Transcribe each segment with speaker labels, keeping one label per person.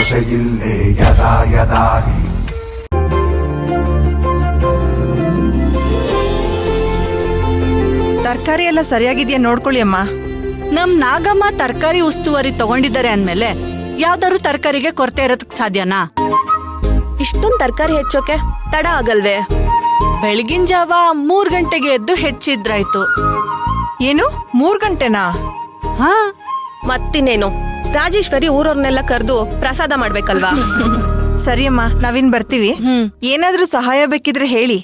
Speaker 1: ಭಾಷೆಯಿಲ್ಲೇ ಯದಾ ಯದಾ ಹಿ.
Speaker 2: ತರಕಾರಿ ಎಲ್ಲ ಸರಿಯಾಗಿದ್ಯಾ ನೋಡ್ಕೊಳ್ಳಿ ಅಮ್ಮ.
Speaker 3: ನಮ್ ನಾಗಮ್ಮ ತರಕಾರಿ ಉಸ್ತುವಾರಿ ತಗೊಂಡಿದ್ದಾರೆ ಅಂದ್ಮೇಲೆ ಯಾವ್ದಾದ್ರು ತರಕಾರಿಗೆ ಕೊರತೆ ಇರೋದಕ್ ಸಾಧ್ಯನಾ?
Speaker 4: ಇಷ್ಟೊಂದ್ ತರಕಾರಿ ಹೆಚ್ಚೋಕೆ ತಡ ಆಗಲ್ವೇ?
Speaker 3: ಬೆಳಗಿನ ಜಾವ 3 ಗಂಟೆಗೆ ಎದ್ದು ಹೆಚ್ಚಿದ್ರಾಯ್ತು.
Speaker 2: ಏನು 3 ಗಂಟೆನಾ?
Speaker 3: ಹಾ,
Speaker 4: ಮತ್ತಿನ್ನೇನು, ರಾಜೇಶ್ವರಿ ಊರವ್ರನ್ನೆಲ್ಲ ಕರೆದು ಪ್ರಸಾದ ಮಾಡ್ಬೇಕಲ್ವಾ?
Speaker 2: ಸರಿ ಅಮ್ಮ, ನಾವಿನ್ ಬರ್ತೀವಿ. ಏನಾದ್ರೂ ಸಹಾಯ ಬೇಕಿದ್ರೆ ಹೇಳಿ.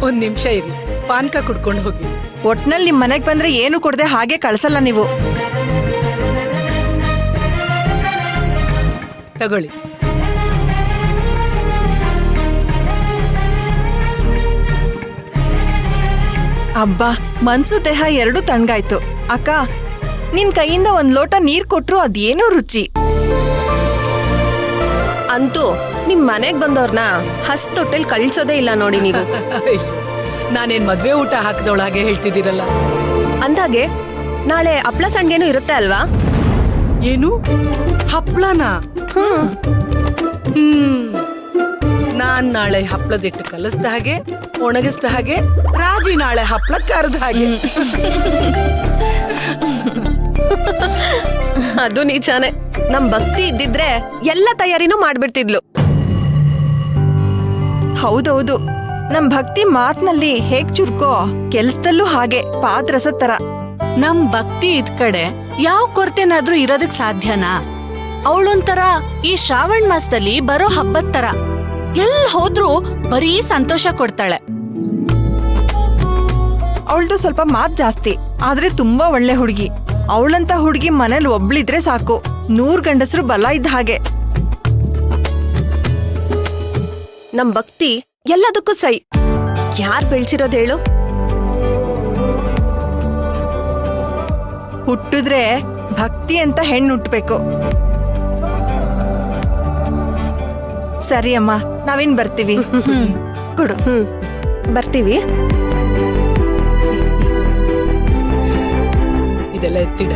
Speaker 5: ಒಂದ್ ನಿಮಿಷ ಇರಿ, ಪಾನ್ಕ ಕುಡ್ಕೊಂಡು ಹೋಗಿ.
Speaker 2: ಒಟ್ನಲ್ಲಿ ನಿಮ್ ಮನೆಗ್ ಬಂದ್ರೆ ಏನು ಕೊಡದೆ ಹಾಗೆ ಕಳ್ಸಲ್ಲ ನೀವು.
Speaker 5: ತಗೊಳ್ಳಿ.
Speaker 2: ಅಬ್ಬಾ, ಮನ್ಸು ದೇಹ ಎರಡು ತಣ್ಣಗಾಯ್ತು. ಅಕ್ಕ, ನಿನ್ ಕೈಯಿಂದ ಒಂದ್ ಲೋಟ ನೀರ್ ಕೊಟ್ರು ಅದೇನೋ ರುಚಿ.
Speaker 4: ಅಂತೂ ನಿಮ್ ಮನೆಗ್ ಬಂದವ್ರನ್ನ ಹಸ್ತೊಟ್ಟೆಲ್ ಕಳ್ಸೋದೇ ಇಲ್ಲ ನೋಡಿ ನೀವು.
Speaker 5: ನಾನೇನ್ ಮದ್ವೆ ಊಟ ಹಾಕದೊಳಗೆ ಹೇಳ್ತಿದ್ದೀರಲ್ಲ.
Speaker 4: ಅಂದಾಗೆ ನಾಳೆ ಹಪ್ಳ ಸಂಡ್ಗೆನೂ ಇರುತ್ತೆ ಅಲ್ವಾ?
Speaker 5: ಏನು ಹಪ್ಳನ? ನಾನ್ ನಾಳೆ ಹಪ್ಳದಿಟ್ಟು ಕಲಸ್ದ ಹಾಗೆ, ಒಣಗಿಸ್ದ ಹಾಗೆ, ರಾಜಿ ನಾಳೆ ಹಪ್ಳ ಕರ್ದ ಹಾಗೆ.
Speaker 4: ಅದು ನಿಜಾನೆ. ನಮ್ ಭಕ್ತಿ ಇದ್ದಿದ್ರೆ ಎಲ್ಲ ತಯಾರಿನೂ ಮಾಡ್ಬಿಡ್ತಿದ್ಲು.
Speaker 2: ಹೌದೌದು, ನಮ್ ಭಕ್ತಿ ಮಾತ್ನಲ್ಲಿ ಹೇಗ್ ಚುರ್ಕೋ ಕೆಲ್ಸದಲ್ಲೂ ಹಾಗೆ ಪಾದ್ರಸ ತರ.
Speaker 3: ನಮ್ ಭಕ್ತಿ ಇದ್ ಕಡೆ ಯಾವ ಕೊರತೆನಾದ್ರೂ ಇರೋದಕ್ ಸಾಧ್ಯನಾ? ಅವಳೊಂಥರ ಈ ಶ್ರಾವಣ ಮಾಸದಲ್ಲಿ ಬರೋ ಹಬ್ಬದ ತರ ಎಲ್ ಹೋದ್ರೂ ಬರೀ ಸಂತೋಷ ಕೊಡ್ತಾಳೆ.
Speaker 2: ಅವಳ್ದು ಸ್ವಲ್ಪ ಮಾತ್ ಜಾಸ್ತಿ, ಆದ್ರೆ ತುಂಬಾ ಒಳ್ಳೆ ಹುಡುಗಿ. ಅವಳಂತ ಹುಡುಗಿ ಮನೇಲಿ ಒಬ್ಳಿದ್ರೆ ಸಾಕು, 100 ಗಂಡಸರು ಬಲ ಇದ್ದ ಹಾಗೆ.
Speaker 4: ನಮ್ ಭಕ್ತಿ ಎಲ್ಲದಕ್ಕೂ ಸೈ. ಯಾರ್ ಬೆಳ್ಸಿರೋದ್ ಹೇಳು?
Speaker 2: ಹುಟ್ಟಿದ್ರೆ ಭಕ್ತಿ ಅಂತ ಹೆಣ್ಣು ಹುಟ್ಬೇಕು. ಸರಿ ಅಮ್ಮ, ನಾವಿನ್ ಬರ್ತೀವಿ. ಕೊಡು.
Speaker 4: ಬರ್ತೀವಿ.
Speaker 5: ಇದೆಲ್ಲ ಎತ್ತಿಡ.